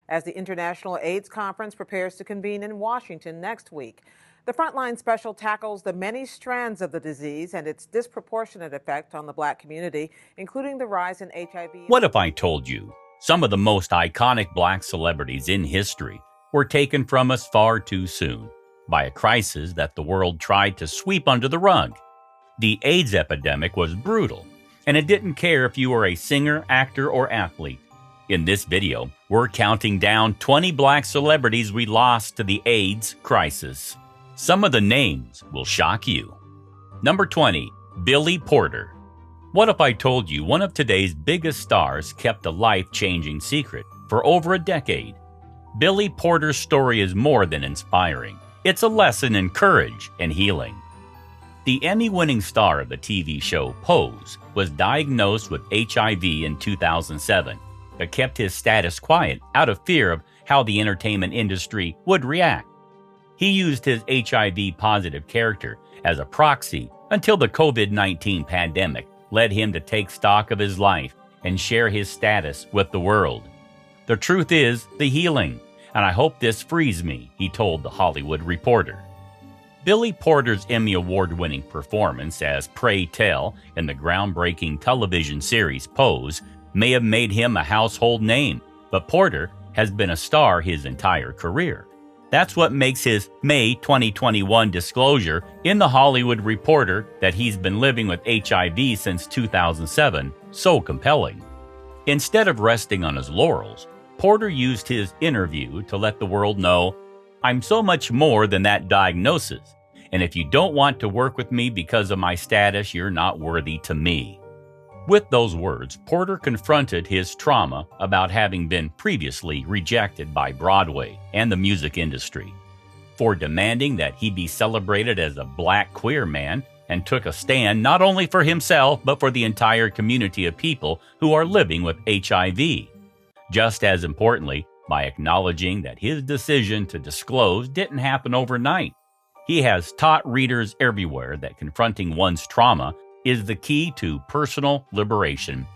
as the International AIDS Conference prepares to convene in Washington next week. The Frontline Special tackles the many strands of the disease and its disproportionate effect on the Black community, including the rise in HIV. What if I told you some of the most iconic Black celebrities in history were taken from us far too soon by a crisis that the world tried to sweep under the rug? The AIDS epidemic was brutal, and it didn't care if you were a singer, actor, or athlete. In this video, we're counting down 20 Black celebrities we lost to the AIDS crisis. Some of the names will shock you. Number 20, Billy Porter. What if I told you one of today's biggest stars kept a life-changing secret for over a decade? Billy Porter's story is more than inspiring. It's a lesson in courage and healing. The Emmy-winning star of the TV show Pose was diagnosed with HIV in 2007, but kept his status quiet out of fear of how the entertainment industry would react. He used his HIV-positive character as a proxy until the COVID-19 pandemic led him to take stock of his life and share his status with the world. The truth is the healing, and I hope this frees me, he told The Hollywood Reporter. Billy Porter's Emmy Award-winning performance as Pray Tell in the groundbreaking television series Pose may have made him a household name, but Porter has been a star his entire career. That's what makes his May 2021 disclosure in The Hollywood Reporter that he's been living with HIV since 2007 so compelling. Instead of resting on his laurels, Porter used his interview to let the world know, "I'm so much more than that diagnosis, and if you don't want to work with me because of my status, you're not worthy to me." With those words, Porter confronted his trauma about having been previously rejected by Broadway and the music industry, for demanding that he be celebrated as a Black queer man, and took a stand not only for himself but for the entire community of people who are living with HIV. Just as importantly, by acknowledging that his decision to disclose didn't happen overnight. He has taught readers everywhere that confronting one's trauma is the key to personal liberation.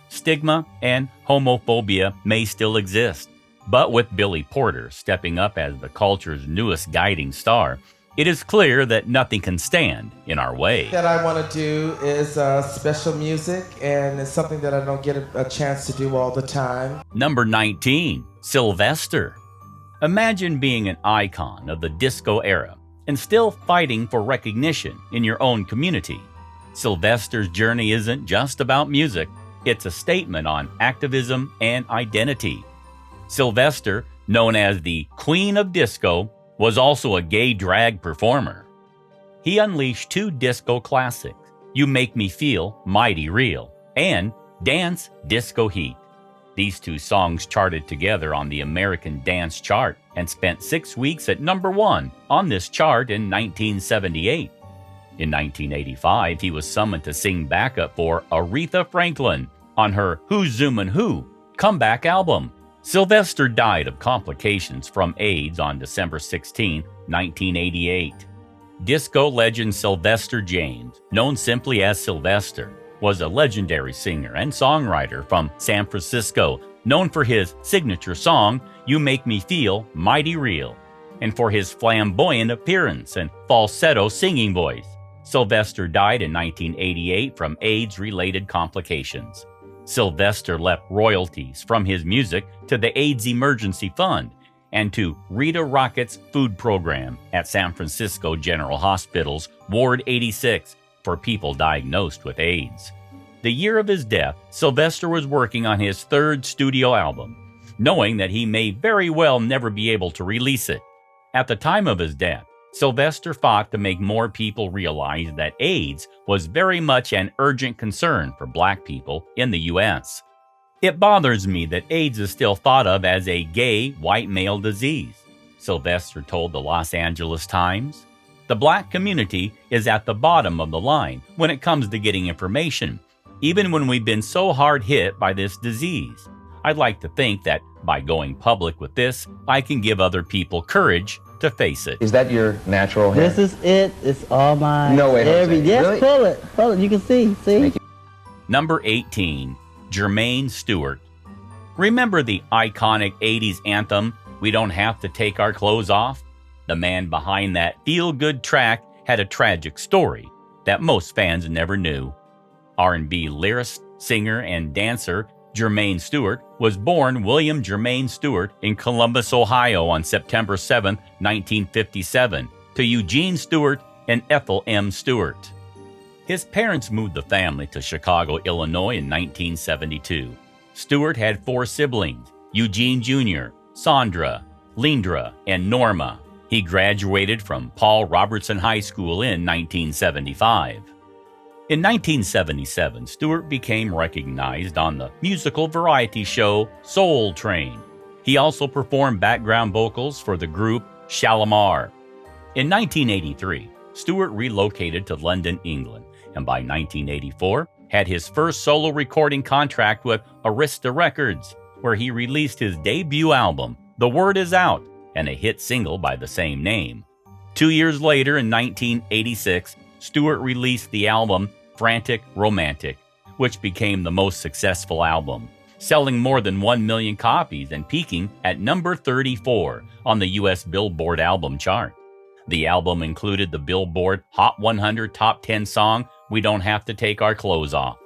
Stigma and homophobia may still exist, but with Billy Porter stepping up as the culture's newest guiding star, it is clear that nothing can stand in our way. That I want to do is special music, and it's something that I don't get a chance to do all the time. Number 19, Sylvester. Imagine being an icon of the disco era and still fighting for recognition in your own community. Sylvester's journey isn't just about music, it's a statement on activism and identity. Sylvester, known as the Queen of Disco, was also a gay drag performer. He unleashed two disco classics, You Make Me Feel Mighty Real and Dance Disco Heat. These two songs charted together on the American Dance Chart and spent 6 weeks at number 1 on this chart in 1978. In 1985, he was summoned to sing backup for Aretha Franklin on her Who's Zoomin' Who comeback album. Sylvester died of complications from AIDS on December 16, 1988. Disco legend Sylvester James, known simply as Sylvester, was a legendary singer and songwriter from San Francisco, known for his signature song, You Make Me Feel Mighty Real, and for his flamboyant appearance and falsetto singing voice. Sylvester died in 1988 from AIDS-related complications. Sylvester left royalties from his music to the AIDS Emergency Fund and to Rita Rocket's food program at San Francisco General Hospital's Ward 86 for people diagnosed with AIDS. The year of his death, Sylvester was working on his third studio album, knowing that he may very well never be able to release it. At the time of his death, Sylvester fought to make more people realize that AIDS was very much an urgent concern for Black people in the U.S. It bothers me that AIDS is still thought of as a gay, white male disease, Sylvester told the Los Angeles Times. The Black community is at the bottom of the line when it comes to getting information, even when we've been so hard hit by this disease. I'd like to think that by going public with this, I can give other people courage to face it. Is that your natural hair? This is it. It's all mine. No way, Jose. Yes, Really? pull it. Pull it. You can see. See? Number 18, Germaine Stewart. Remember the iconic 80s anthem, "We Don't Have to Take Our Clothes Off"? The man behind that feel-good track had a tragic story that most fans never knew. R&B lyricist, singer, and dancer Germaine Stewart was born William Germaine Stewart in Columbus, Ohio on September 7, 1957, to Eugene Stewart and Ethel M. Stewart. His parents moved the family to Chicago, Illinois in 1972. Stewart had 4 siblings: Eugene Jr., Sandra, Lindra, and Norma. He graduated from Paul Robertson High School in 1975. In 1977, Stewart became recognized on the musical variety show Soul Train. He also performed background vocals for the group Shalimar. In 1983, Stewart relocated to London, England, and by 1984, had his first solo recording contract with Arista Records, where he released his debut album, The Word Is Out, and a hit single by the same name. 2 years later, in 1986, Stewart released the album Frantic Romantic, which became the most successful album, selling more than 1 million copies and peaking at number 34 on the U.S. Billboard album chart. The album included the Billboard Hot 100 Top 10 song, We Don't Have to Take Our Clothes Off.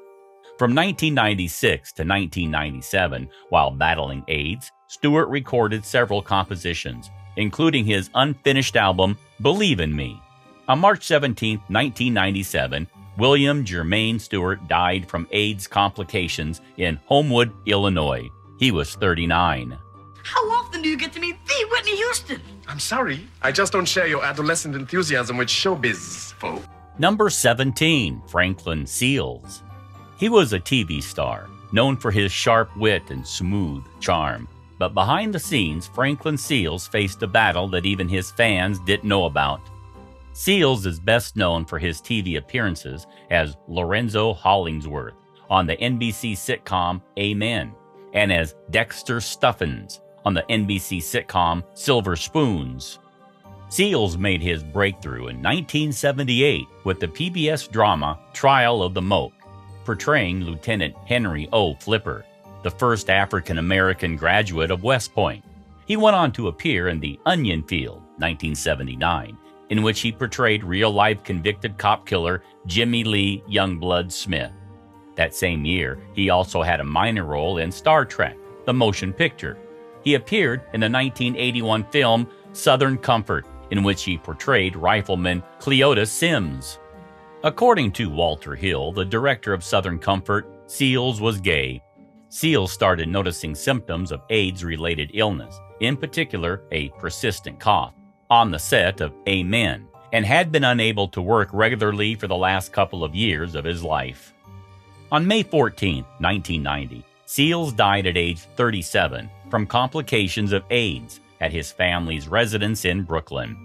From 1996 to 1997, while battling AIDS, Stewart recorded several compositions, including his unfinished album, Believe in Me. On March 17, 1997, William Germaine Stewart died from AIDS complications in Homewood, Illinois. He was 39. How often do you get to meet the Whitney Houston? I'm sorry, I just don't share your adolescent enthusiasm with showbiz, folk. Number 17, Franklin Seals. He was a TV star, known for his sharp wit and smooth charm. But behind the scenes, Franklin Seals faced a battle that even his fans didn't know about. Seals is best known for his TV appearances as Lorenzo Hollingsworth on the NBC sitcom Amen, and as Dexter Stuffins on the NBC sitcom Silver Spoons. Seals made his breakthrough in 1978 with the PBS drama Trial of the Moke, portraying Lieutenant Henry O. Flipper, the first African-American graduate of West Point. He went on to appear in The Onion Field, 1979, in which he portrayed real-life convicted cop killer Jimmy Lee Youngblood Smith. That same year, he also had a minor role in Star Trek, the motion picture. He appeared in the 1981 film Southern Comfort, in which he portrayed Rifleman Cleotis Sims. According to Walter Hill, the director of Southern Comfort, Seals was gay. Seals started noticing symptoms of AIDS-related illness, in particular a persistent cough, on the set of Amen, and had been unable to work regularly for the last couple of years of his life. On May 14, 1990, Seals died at age 37 from complications of AIDS at his family's residence in Brooklyn.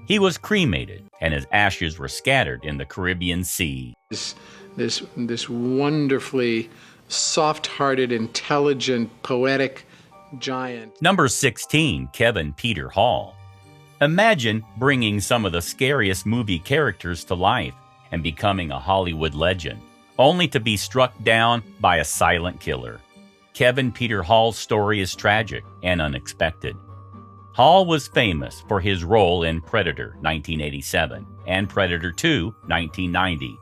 He was cremated, and his ashes were scattered in the Caribbean Sea. This wonderfully soft-hearted, intelligent, poetic giant. Number 16, Kevin Peter Hall. Imagine bringing some of the scariest movie characters to life and becoming a Hollywood legend, only to be struck down by a silent killer. Kevin Peter Hall's story is tragic and unexpected. Hall was famous for his role in Predator 1987 and Predator 2 1990.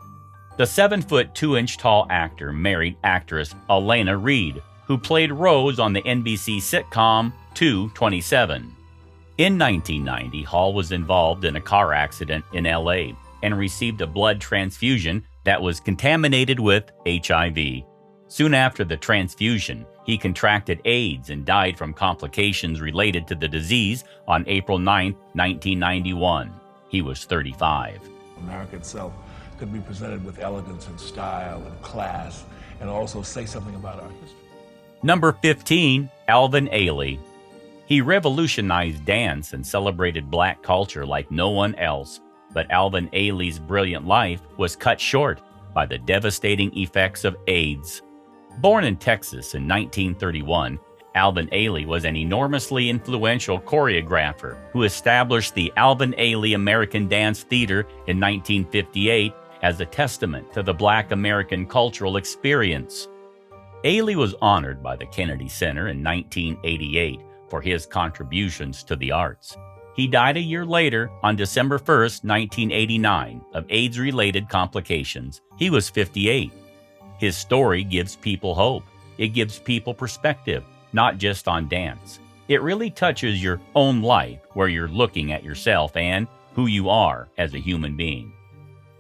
The 7-foot 2-inch tall actor married actress Elena Reed, who played Rose on the NBC sitcom 227. In 1990, Hall was involved in a car accident in LA and received a blood transfusion that was contaminated with HIV. Soon after the transfusion, he contracted AIDS and died from complications related to the disease on April 9, 1991. He was 35. America itself could be presented with elegance and style and class, and also say something about our history. Number 15, Alvin Ailey. He revolutionized dance and celebrated black culture like no one else, but Alvin Ailey's brilliant life was cut short by the devastating effects of AIDS. Born in Texas in 1931, Alvin Ailey was an enormously influential choreographer who established the Alvin Ailey American Dance Theater in 1958 as a testament to the Black American cultural experience. Ailey was honored by the Kennedy Center in 1988 for his contributions to the arts. He died a year later on December 1, 1989, of AIDS-related complications. He was 58. His story gives people hope. It gives people perspective, not just on dance. It really touches your own life, where you're looking at yourself and who you are as a human being.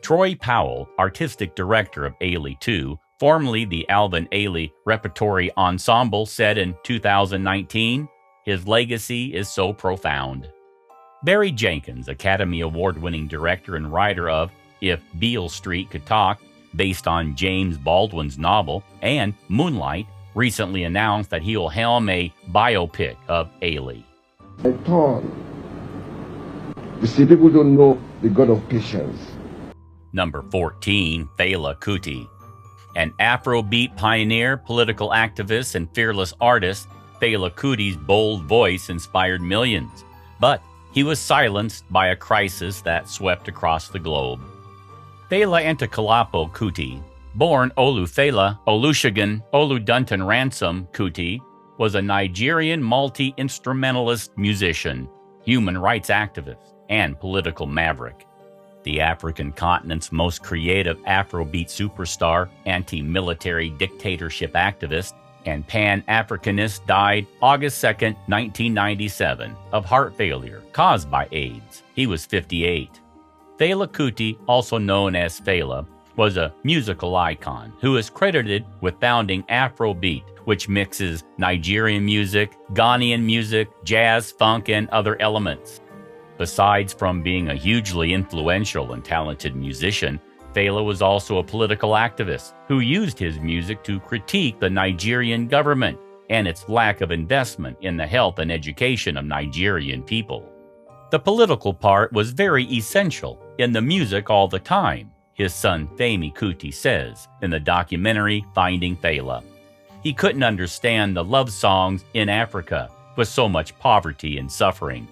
Troy Powell, artistic director of Ailey 2, formerly the Alvin Ailey Repertory Ensemble, said in 2019, "His legacy is so profound." Barry Jenkins, Academy Award-winning director and writer of If Beale Street Could Talk, based on James Baldwin's novel, and Moonlight, recently announced that he will helm a biopic of Ailey. I thought, you see, people don't know the God of patience. Number 14, Fela Kuti. An Afrobeat pioneer, political activist, and fearless artist, Fela Kuti's bold voice inspired millions. But he was silenced by a crisis that swept across the globe. Fela Ntakalapo Kuti, born Olufela Olusegun Oludunton Ransom Kuti, was a Nigerian multi-instrumentalist musician, human rights activist, and political maverick. The African continent's most creative Afrobeat superstar, anti-military dictatorship activist, and Pan-Africanist died August 2, 1997, of heart failure caused by AIDS. He was 58. Fela Kuti, also known as Fela, was a musical icon who is credited with founding Afrobeat, which mixes Nigerian music, Ghanaian music, jazz, funk, and other elements. Besides from being a hugely influential and talented musician, Fela was also a political activist who used his music to critique the Nigerian government and its lack of investment in the health and education of Nigerian people. The political part was very essential in the music all the time, his son Femi Kuti says in the documentary Finding Fela. He couldn't understand the love songs in Africa with so much poverty and suffering.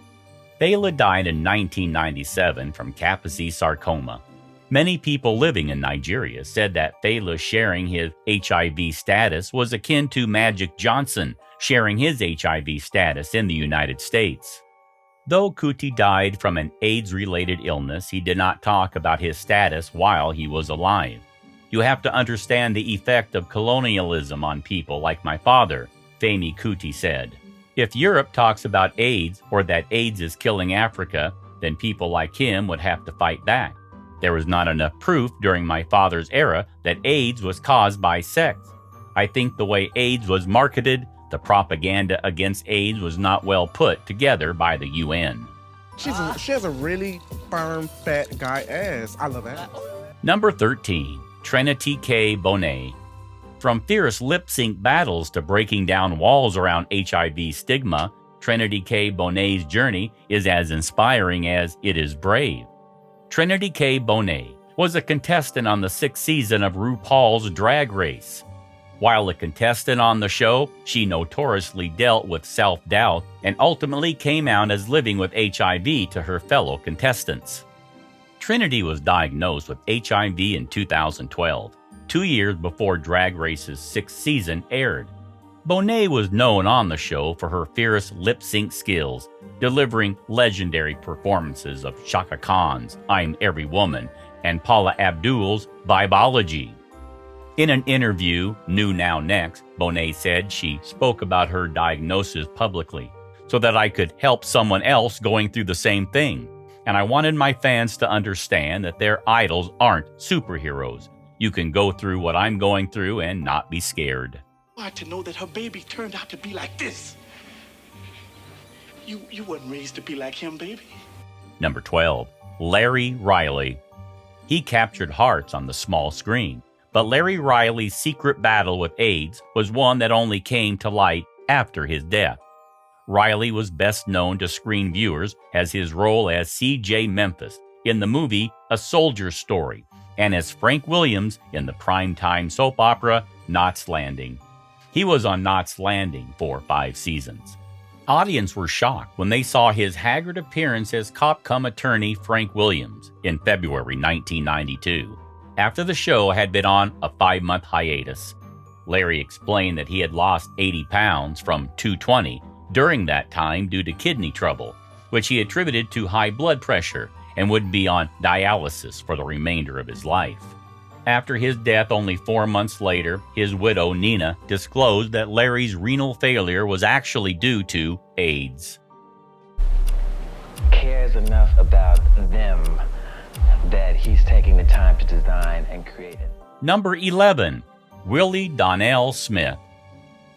Fela died in 1997 from Kaposi sarcoma. Many people living in Nigeria said that Fela sharing his HIV status was akin to Magic Johnson sharing his HIV status in the United States. Though Kuti died from an AIDS-related illness, he did not talk about his status while he was alive. You have to understand the effect of colonialism on people like my father, Femi Kuti said. If Europe talks about AIDS or that AIDS is killing Africa, then people like him would have to fight back. There was not enough proof during my father's era that AIDS was caused by sex. I think the way AIDS was marketed, the propaganda against AIDS was not well put together by the UN. She has a really firm, fat guy ass. I love that. Number 13, Trinity K Bonet. From fierce lip-sync battles to breaking down walls around HIV stigma, Trinity K Bonet's journey is as inspiring as it is brave. Trinity K Bonet was a contestant on the 6th season of RuPaul's Drag Race. While a contestant on the show, she notoriously dealt with self-doubt and ultimately came out as living with HIV to her fellow contestants. Trinity was diagnosed with HIV in 2012, 2 years before Drag Race's 6th season aired. Bonet was known on the show for her fierce lip-sync skills, delivering legendary performances of Chaka Khan's I'm Every Woman and Paula Abdul's Vibology. In an interview, New Now Next, Bonet said she spoke about her diagnosis publicly so that I could help someone else going through the same thing. And I wanted my fans to understand that their idols aren't superheroes. You can go through what I'm going through and not be scared. To know that her baby turned out to be like this. You weren't raised to be like him, baby. Number 12, Larry Riley. He captured hearts on the small screen, but Larry Riley's secret battle with AIDS was one that only came to light after his death. Riley was best known to screen viewers as his role as C.J. Memphis in the movie A Soldier's Story and as Frank Williams in the primetime soap opera Knots Landing. He was on Knots Landing for 5 seasons. Audience were shocked when they saw his haggard appearance as cop-cum attorney Frank Williams in February 1992, after the show had been on a 5-month hiatus. Larry explained that he had lost 80 pounds from 220 during that time due to kidney trouble, which he attributed to high blood pressure and would be on dialysis for the remainder of his life. After his death only 4 months later, his widow, Nina, disclosed that Larry's renal failure was actually due to AIDS. Cares enough about them that he's taking the time to design and create it. Number 11. Willie Donnell Smith.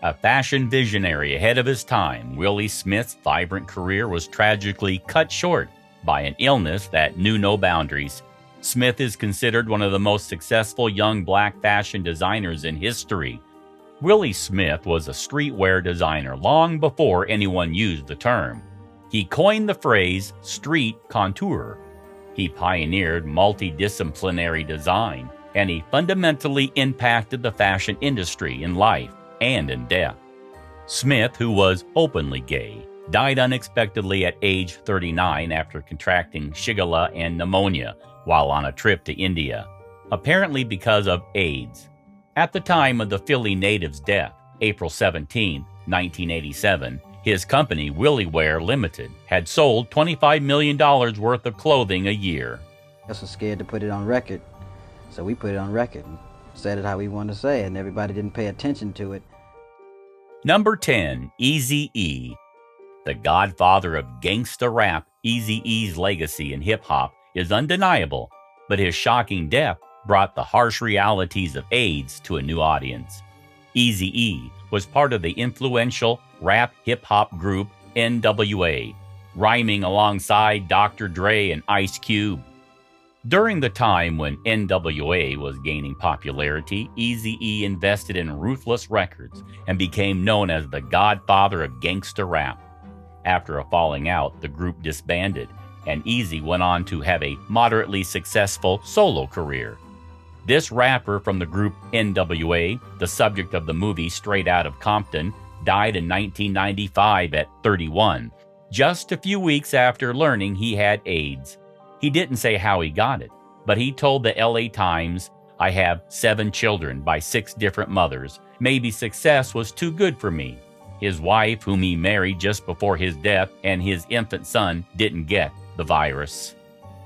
A fashion visionary ahead of his time, Willie Smith's vibrant career was tragically cut short by an illness that knew no boundaries. Smith is considered one of the most successful young black fashion designers in history. Willie Smith was a streetwear designer long before anyone used the term. He coined the phrase street couture. He pioneered multidisciplinary design, and he fundamentally impacted the fashion industry in life and in death. Smith, who was openly gay, died unexpectedly at age 39 after contracting Shigella and pneumonia while on a trip to India, apparently because of AIDS. At the time of the Philly native's death, April 17, 1987, his company, Willie Wear Limited, had sold $25 million worth of clothing a year. I was scared to put it on record, so we put it on record and said it how we wanted to say it, and everybody didn't pay attention to it. Number 10. Eazy-E. The godfather of gangsta rap, Eazy-E's legacy in hip-hop is undeniable, but his shocking death brought the harsh realities of AIDS to a new audience. Eazy-E was part of the influential rap hip-hop group NWA, rhyming alongside Dr. Dre and Ice Cube. During the time when NWA was gaining popularity, Eazy-E invested in Ruthless Records and became known as the godfather of gangsta rap. After a falling out, the group disbanded, and Eazy went on to have a moderately successful solo career. This rapper from the group NWA, the subject of the movie Straight Outta Compton, died in 1995 at 31, just a few weeks after learning he had AIDS. He didn't say how he got it, but he told the LA Times, "I have 7 children by 6 different mothers. Maybe success was too good for me." His wife, whom he married just before his death, and his infant son didn't get the virus.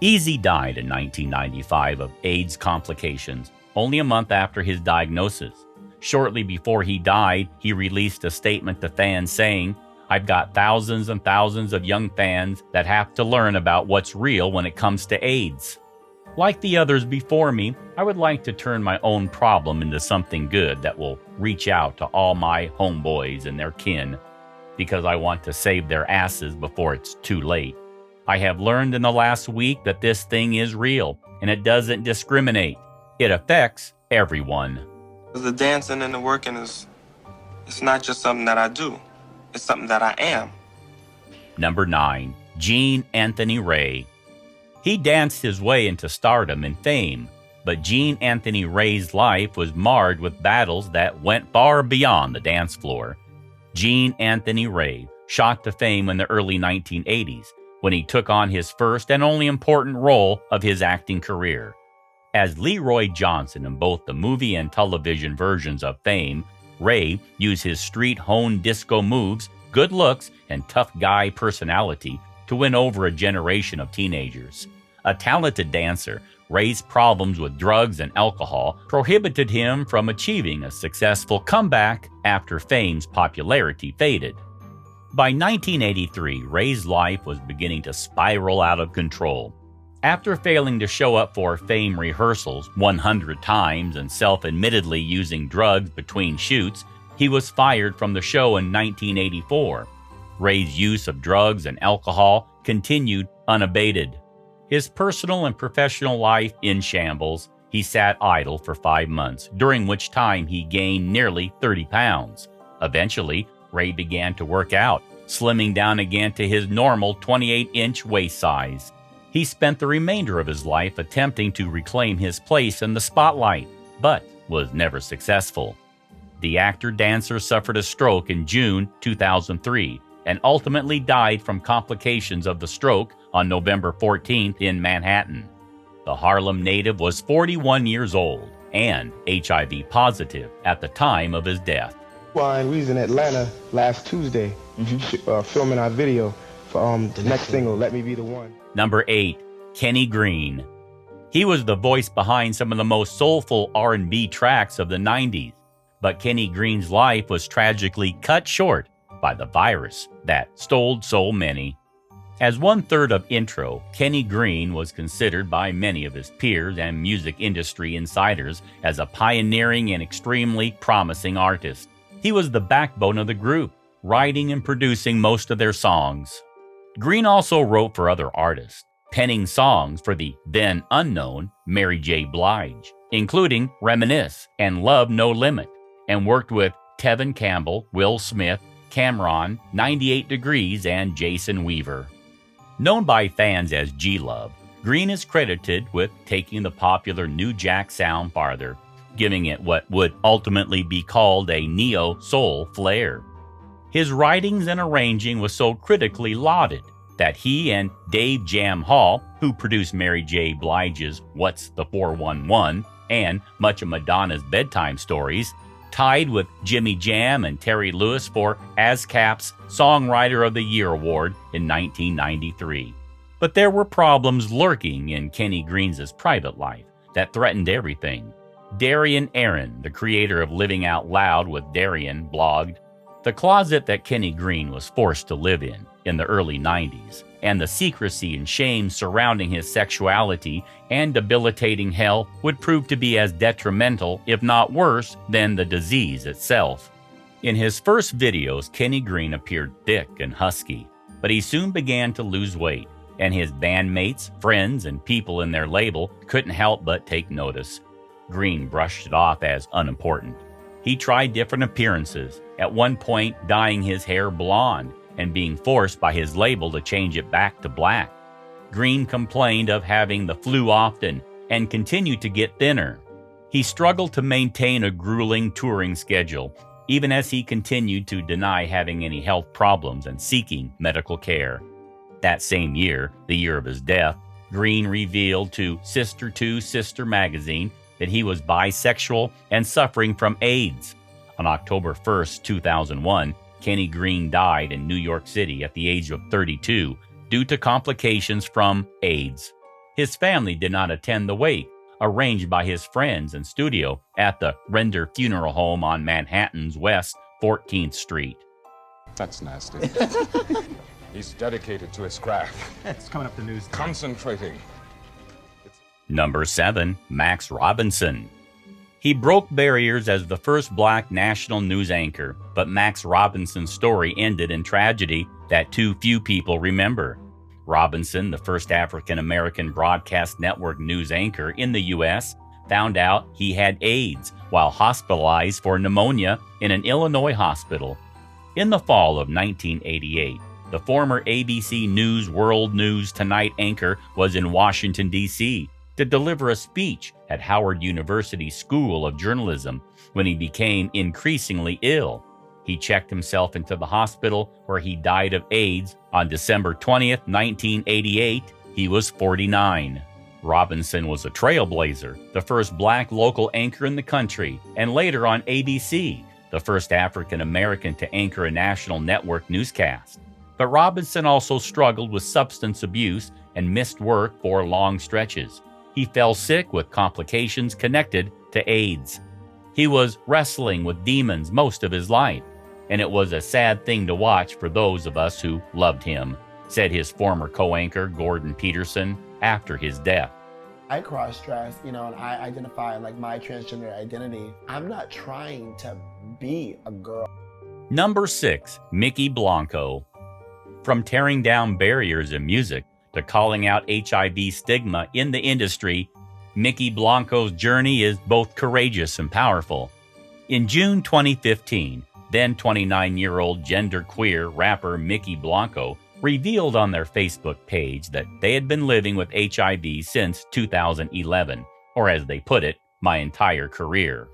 Eazy died in 1995 of AIDS complications, only a month after his diagnosis. Shortly before he died, he released a statement to fans saying, "I've got thousands and thousands of young fans that have to learn about what's real when it comes to AIDS. Like the others before me, I would like to turn my own problem into something good that will reach out to all my homeboys and their kin, because I want to save their asses before it's too late. I have learned in the last week that this thing is real, and it doesn't discriminate. It affects everyone." The dancing and the working it's not just something that I do. It's something that I am. Number 9. Gene Anthony Ray. He danced his way into stardom and fame, but Gene Anthony Ray's life was marred with battles that went far beyond the dance floor. Gene Anthony Ray shot to fame in the early 1980s when he took on his first and only important role of his acting career. As Leroy Johnson in both the movie and television versions of Fame, Ray used his street-honed disco moves, good looks, and tough guy personality to win over a generation of teenagers. A talented dancer, Ray's problems with drugs and alcohol prohibited him from achieving a successful comeback after Fame's popularity faded. By 1983, Ray's life was beginning to spiral out of control. After failing to show up for Fame rehearsals 100 times and self-admittedly using drugs between shoots, he was fired from the show in 1984. Ray's use of drugs and alcohol continued unabated. His personal and professional life in shambles, he sat idle for 5 months, during which time he gained nearly 30 pounds. Eventually, Ray began to work out, slimming down again to his normal 28-inch waist size. He spent the remainder of his life attempting to reclaim his place in the spotlight, but was never successful. The actor-dancer suffered a stroke in June 2003 and ultimately died from complications of the stroke on November 14th in Manhattan. The Harlem native was 41 years old. and HIV positive at the time of his death. Well, we was in Atlanta last Tuesday filming our video for the next single, Let Me Be the One. Number 8, Kenny Green. He was the voice behind some of the most soulful R&B tracks of the 90s, but Kenny Green's life was tragically cut short by the virus that stole so many. As one-third of Intro, Kenny Green was considered by many of his peers and music industry insiders as a pioneering and extremely promising artist. He was the backbone of the group, writing and producing most of their songs. Green also wrote for other artists, penning songs for the then unknown Mary J. Blige, including Reminisce and Love No Limit, and worked with Tevin Campbell, Will Smith, Cameron, 98 Degrees, and Jason Weaver. Known by fans as G-Love, Green is credited with taking the popular New Jack sound farther, giving it what would ultimately be called a neo-soul flair. His writings and arranging was so critically lauded that he and Dave Jam Hall, who produced Mary J. Blige's What's the 411 and much of Madonna's bedtime stories, tied with Jimmy Jam and Terry Lewis for ASCAP's Songwriter of the Year award in 1993. But there were problems lurking in Kenny Green's private life that threatened everything. Darian Aaron, the creator of Living Out Loud with Darian, blogged, "The closet that Kenny Green was forced to live in the early 90s, and the secrecy and shame surrounding his sexuality and debilitating health would prove to be as detrimental, if not worse, than the disease itself." In his first videos, Kenny Green appeared thick and husky, but he soon began to lose weight, and his bandmates, friends, and people in their label couldn't help but take notice. Green brushed it off as unimportant. He tried different appearances, at one point dyeing his hair blonde and being forced by his label to change it back to black. Green complained of having the flu often and continued to get thinner. He struggled to maintain a grueling touring schedule, even as he continued to deny having any health problems and seeking medical care. That same year, the year of his death, Green revealed to Sister to Sister magazine that he was bisexual and suffering from AIDS. On October 1st, 2001, Kenny Green died in New York City at the age of 32 due to complications from AIDS. His family did not attend the wake, arranged by his friends and studio at the Render Funeral Home on Manhattan's West 14th Street. That's nasty. He's dedicated to his craft. It's coming up the news. Concentrating. Number 7, Max Robinson. He broke barriers as the first black national news anchor, but Max Robinson's story ended in tragedy that too few people remember. Robinson, the first African-American broadcast network news anchor in the U.S., found out he had AIDS while hospitalized for pneumonia in an Illinois hospital. In the fall of 1988, the former ABC News World News Tonight anchor was in Washington, D.C., to deliver a speech at Howard University School of Journalism when he became increasingly ill. He checked himself into the hospital where he died of AIDS on December 20th, 1988. He was 49. Robinson was a trailblazer, the first black local anchor in the country, and later on ABC, the first African American to anchor a national network newscast. But Robinson also struggled with substance abuse and missed work for long stretches. He fell sick with complications connected to AIDS. He was wrestling with demons most of his life, and it was a sad thing to watch for those of us who loved him, said his former co-anchor Gordon Peterson after his death. I cross-dress, and I identify like my transgender identity. I'm not trying to be a girl. Number 6, Mickey Blanco. From tearing down barriers in music to calling out HIV stigma in the industry, Mickey Blanco's journey is both courageous and powerful. In June 2015, then 29-year-old genderqueer rapper Mickey Blanco revealed on their Facebook page that they had been living with HIV since 2011, or as they put it, my entire career.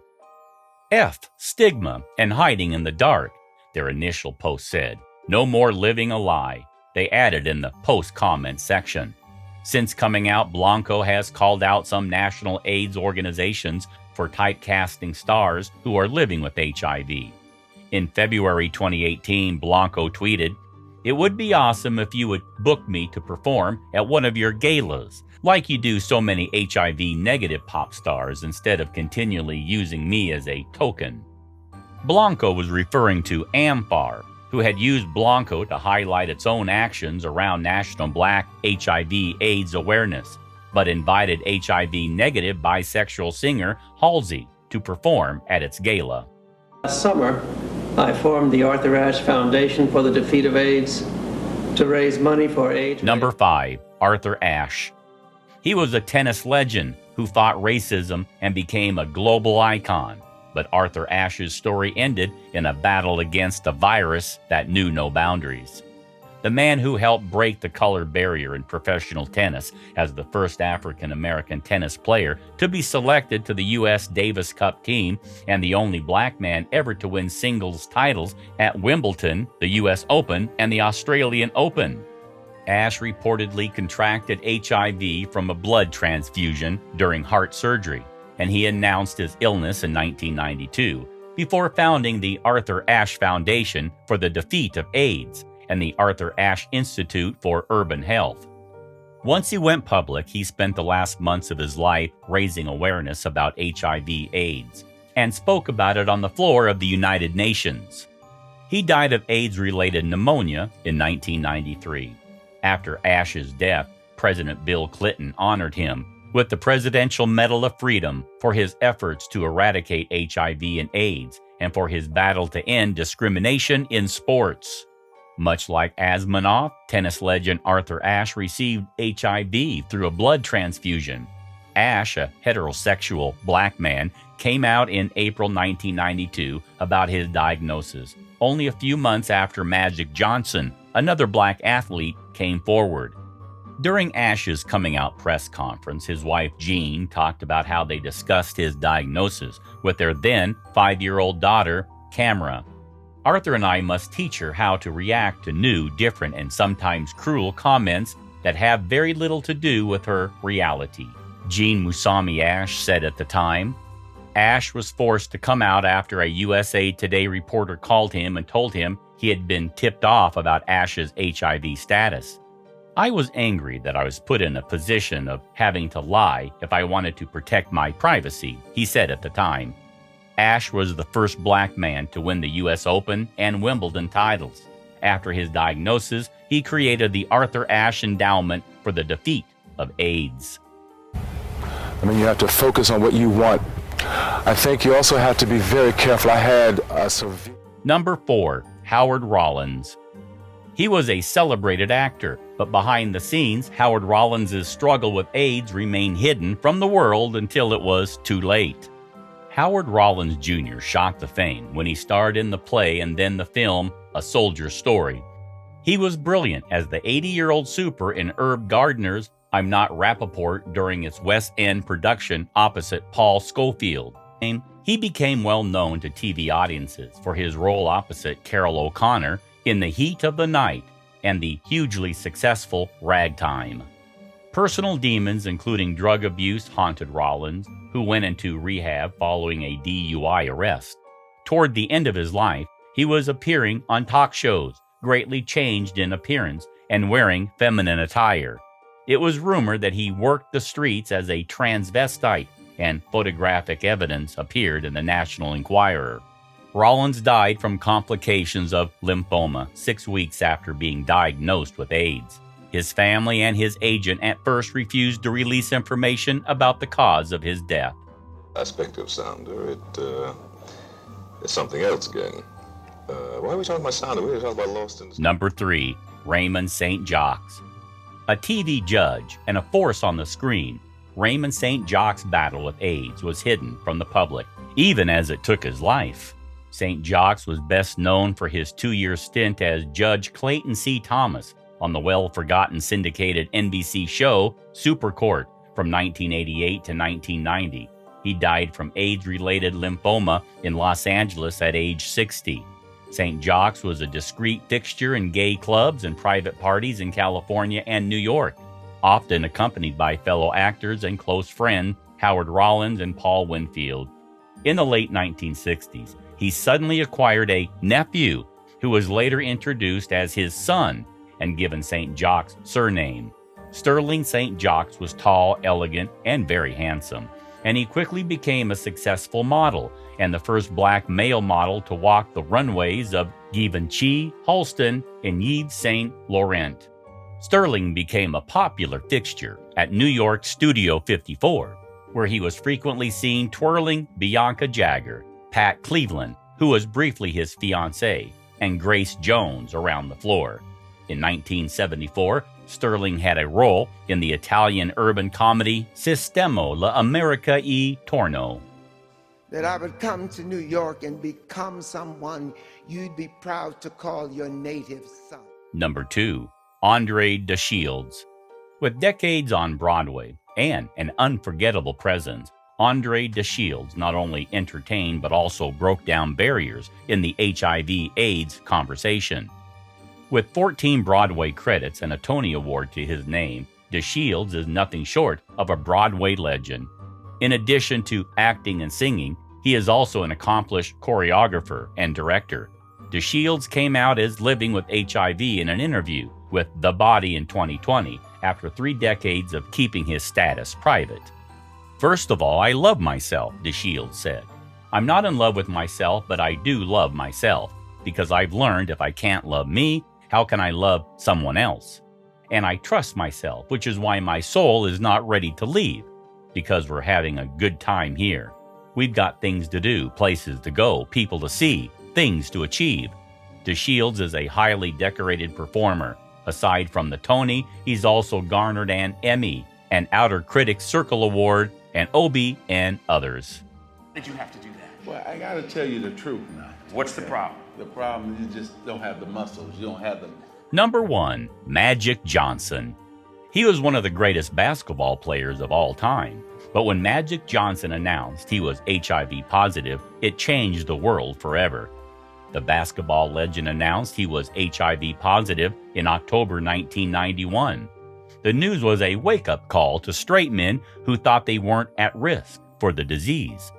F stigma and hiding in the dark, their initial post said. No more living a lie, they added in the post-comment section. Since coming out, Blanco has called out some national AIDS organizations for typecasting stars who are living with HIV. In February 2018, Blanco tweeted, "It would be awesome if you would book me to perform at one of your galas, like you do so many HIV-negative pop stars instead of continually using me as a token." Blanco was referring to AMFAR, who had used Blanco to highlight its own actions around National Black HIV/AIDS awareness, but invited HIV-negative bisexual singer Halsey to perform at its gala. Last summer, I formed the Arthur Ashe Foundation for the Defeat of AIDS to raise money for AIDS. Number 5. Arthur Ashe. He was a tennis legend who fought racism and became a global icon. But Arthur Ashe's story ended in a battle against a virus that knew no boundaries. The man who helped break the color barrier in professional tennis as the first African-American tennis player to be selected to the U.S. Davis Cup team and the only black man ever to win singles titles at Wimbledon, the U.S. Open, and the Australian Open. Ashe reportedly contracted HIV from a blood transfusion during heart surgery, and he announced his illness in 1992 before founding the Arthur Ashe Foundation for the Defeat of AIDS and the Arthur Ashe Institute for Urban Health. Once he went public, he spent the last months of his life raising awareness about HIV/AIDS and spoke about it on the floor of the United Nations. He died of AIDS-related pneumonia in 1993. After Ashe's death, President Bill Clinton honored him with the Presidential Medal of Freedom for his efforts to eradicate HIV and AIDS and for his battle to end discrimination in sports. Much like Asmanoff, tennis legend Arthur Ashe received HIV through a blood transfusion. Ashe, a heterosexual black man, came out in April 1992 about his diagnosis, only a few months after Magic Johnson, another black athlete, came forward. During Ashe's coming out press conference, his wife Jean talked about how they discussed his diagnosis with their then 5-year-old daughter, Camera. "Arthur and I must teach her how to react to new, different, and sometimes cruel comments that have very little to do with her reality," Jean Musami Ashe said at the time. Ashe was forced to come out after a USA Today reporter called him and told him he had been tipped off about Ashe's HIV status. "I was angry that I was put in a position of having to lie if I wanted to protect my privacy," he said at the time. Ashe was the first black man to win the U.S. Open and Wimbledon titles. After his diagnosis, he created the Arthur Ashe Endowment for the Defeat of AIDS. I mean, you have to focus on what you want. I think you also have to be very careful. I had a severe... Number 4. Howard Rollins. He was a celebrated actor, but behind the scenes, Howard Rollins' struggle with AIDS remained hidden from the world until it was too late. Howard Rollins Jr. shocked the fame when he starred in the play and then the film A Soldier's Story. He was brilliant as the 80-year-old super in Herb Gardner's I'm Not Rappaport during its West End production opposite Paul Scofield. He became well known to TV audiences for his role opposite Carol O'Connor in The Heat of the Night and the hugely successful Ragtime. Personal demons, including drug abuse, haunted Rollins, who went into rehab following a DUI arrest. Toward the end of his life, he was appearing on talk shows, greatly changed in appearance and wearing feminine attire. It was rumored that he worked the streets as a transvestite, and photographic evidence appeared in the National Enquirer. Rollins died from complications of lymphoma 6 weeks after being diagnosed with AIDS. His family and his agent at first refused to release information about the cause of his death. Aspect of Sounder, it's something else, gang. Why are we talking about Sounder? We were talking about Lost in the... Number 3. Raymond St Jocks. A TV judge and a force on the screen, Raymond St Jocks' battle with AIDS was hidden from the public, even as it took his life. St Jocks was best known for his 2-year stint as Judge Clayton C. Thomas on the well-forgotten syndicated NBC show Super Court from 1988 to 1990. He died from AIDS-related lymphoma in Los Angeles at age 60. St. Jocks was a discreet fixture in gay clubs and private parties in California and New York, often accompanied by fellow actors and close friend Howard Rollins, and Paul Winfield. In the late 1960s, he suddenly acquired a nephew who was later introduced as his son and given St. Jocks' surname. Sterling St. Jocks was tall, elegant, and very handsome, and he quickly became a successful model and the first black male model to walk the runways of Givenchy, Halston, and Yves Saint Laurent. Sterling became a popular fixture at New York's Studio 54, where he was frequently seen twirling Bianca Jagger, Pat Cleveland, who was briefly his fiancée, and Grace Jones around the floor. In 1974, Sterling had a role in the Italian urban comedy Sistemo l'America e Torno. That I would come to New York and become someone you'd be proud to call your native son. Number 2. Andre DeShields. With decades on Broadway and an unforgettable presence, Andre DeShields not only entertained but also broke down barriers in the HIV/AIDS conversation. With 14 Broadway credits and a Tony Award to his name, DeShields is nothing short of a Broadway legend. In addition to acting and singing, he is also an accomplished choreographer and director. DeShields came out as living with HIV in an interview with The Body in 2020 after 3 decades of keeping his status private. "First of all, I love myself," DeShields said. "I'm not in love with myself, but I do love myself, because I've learned if I can't love me, how can I love someone else? And I trust myself, which is why my soul is not ready to leave, because we're having a good time here. We've got things to do, places to go, people to see, things to achieve." DeShields is a highly decorated performer. Aside from the Tony, he's also garnered an Emmy, an Outer Critics Circle Award, an Obie, and others. Did you have to do that? Well, I gotta tell you the truth now. What's the problem? The problem is you just don't have the muscles. You don't have them. Number 1. Magic Johnson. He was one of the greatest basketball players of all time. But when Magic Johnson announced he was HIV positive, it changed the world forever. The basketball legend announced he was HIV positive in October 1991. The news was a wake-up call to straight men who thought they weren't at risk for the disease.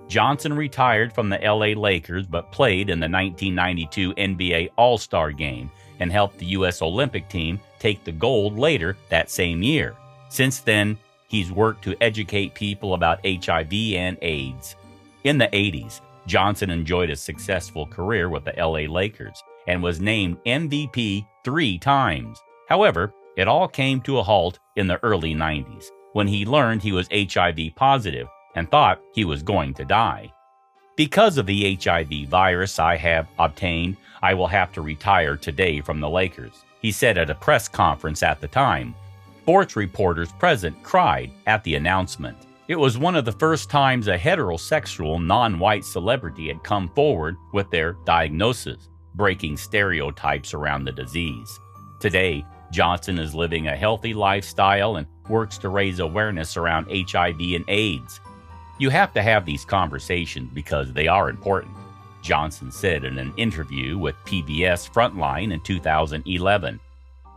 Johnson retired from the LA Lakers but played in the 1992 NBA All-Star Game and helped the U.S. Olympic team take the gold later that same year. Since then, he's worked to educate people about HIV and AIDS. In the 80s, Johnson enjoyed a successful career with the LA Lakers and was named MVP 3 times. However, it all came to a halt in the early 90s when he learned he was HIV positive and thought he was going to die. "Because of the HIV virus I have obtained, I will have to retire today from the Lakers," he said at a press conference at the time. Sports reporters present cried at the announcement. It was one of the first times a heterosexual, non-white celebrity had come forward with their diagnosis, breaking stereotypes around the disease. Today, Johnson is living a healthy lifestyle and works to raise awareness around HIV and AIDS. "You have to have these conversations because they are important," Johnson said in an interview with PBS Frontline in 2011.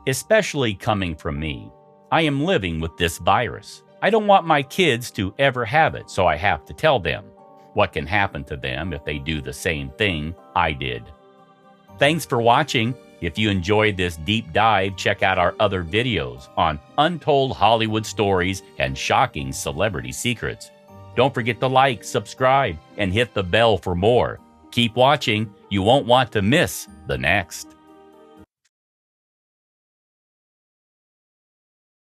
"Especially coming from me. I am living with this virus. I don't want my kids to ever have it, so I have to tell them what can happen to them if they do the same thing I did." Thanks for watching. If you enjoyed this deep dive, check out our other videos on untold Hollywood stories and shocking celebrity secrets. Don't forget to like, subscribe, and hit the bell for more. Keep watching. You won't want to miss the next.